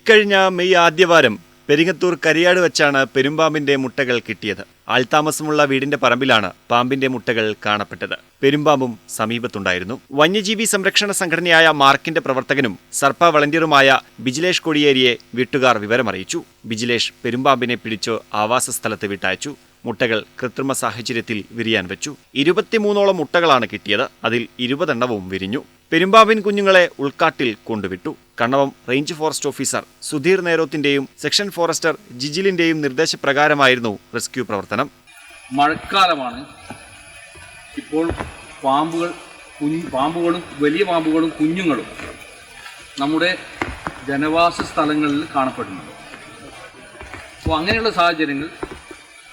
ഇക്കഴിഞ്ഞ മെയ് ആദ്യവാരം പെരിങ്ങത്തൂർ കരിയാട് വെച്ചാണ് പെരുമ്പാമ്പിന്റെ മുട്ടകൾ കിട്ടിയത്. ആൾതാമസമുള്ള വീടിന്റെ പറമ്പിലാണ് പാമ്പിന്റെ മുട്ടകൾ കാണപ്പെട്ടത്. പെരുമ്പാമ്പും സമീപത്തുണ്ടായിരുന്നു. വന്യജീവി സംരക്ഷണ സംഘടനയായ മാർക്കിന്റെ പ്രവർത്തകനും സർപ്പ വളണ്ടിയറുമായ ബിജിലേഷ് കൊടിയേരിയെ വീട്ടുകാർ വിവരമറിയിച്ചു. ബിജിലേഷ് പെരുമ്പാമ്പിനെ പിടിച്ച് ആവാസ സ്ഥലത്ത് വിട്ടയച്ചു. മുട്ടകൾ കൃത്രിമ സാഹചര്യത്തിൽ വിരിയാൻ വെച്ചു. 23ഓളം മുട്ടകളാണ് കിട്ടിയത്. അതിൽ 20 എണ്ണവും വിരിഞ്ഞു. പെരുമ്പാമ്പിൻ കുഞ്ഞുങ്ങളെ ഉൾക്കാട്ടിൽ കൊണ്ടുവിട്ടു. Kannavam range forest officer Sudheer നേരോത്തിന്റെയും സെക്ഷൻ ഫോറസ്റ്റർ ജിജിലിന്റെയും നിർദ്ദേശപ്രകാരമായിരുന്നു റെസ്ക്യൂ പ്രവർത്തനം. മഴക്കാലമാണ്. ഇപ്പോൾ പാമ്പുകളും വലിയ പാമ്പുകളും കുഞ്ഞുങ്ങളും നമ്മുടെ ജനവാസ സ്ഥലങ്ങളിൽ കാണപ്പെടുന്നുണ്ട്. അപ്പോൾ അങ്ങനെയുള്ള സാഹചര്യങ്ങൾ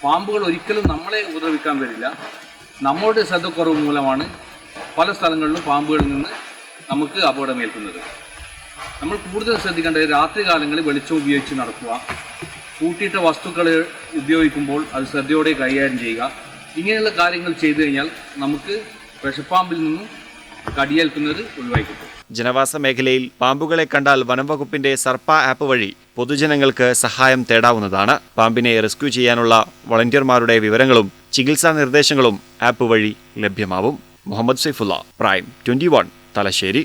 പാമ്പുകൾ ഒരിക്കലും നമ്മളെ ഉപദ്രവിക്കാൻ വരില്ല. നമ്മളുടെ ശ്രദ്ധക്കുറവ് മൂലമാണ് പല സ്ഥലങ്ങളിലും പാമ്പുകളിൽ നിന്ന് നമുക്ക് അപകടമേൽക്കുന്നത്. നമ്മൾ കൂടുതൽ ശ്രദ്ധിക്കേണ്ടത് രാത്രികാലങ്ങളിൽ വെളിച്ചം ഉപയോഗിച്ച് നടക്കുക, കൂട്ടിയിട്ട വസ്തുക്കൾ ഉപയോഗിക്കുമ്പോൾ അത് ശ്രദ്ധയോടെ കൈകാര്യം ചെയ്യുക. ഇങ്ങനെയുള്ള കാര്യങ്ങൾ ചെയ്തു കഴിഞ്ഞാൽ നമുക്ക് വിഷപ്പാമ്പിൽ നിന്നും കടിയേൽക്കുന്നത് ഒഴിവാക്കിക്കും. ജനവാസ മേഖലയിൽ പാമ്പുകളെ കണ്ടാൽ വനംവകുപ്പിന്റെ സർപ്പ ആപ്പ് വഴി പൊതുജനങ്ങൾക്ക് സഹായം തേടാവുന്നതാണ്. പാമ്പിനെ റെസ്ക്യൂ ചെയ്യാനുള്ള വളണ്ടിയർമാരുടെ വിവരങ്ങളും ചികിത്സാ നിർദ്ദേശങ്ങളും ആപ്പ് വഴി ലഭ്യമാവും. മുഹമ്മദ് സൈഫുള്ള, പ്രൈം 21, തലശ്ശേരി.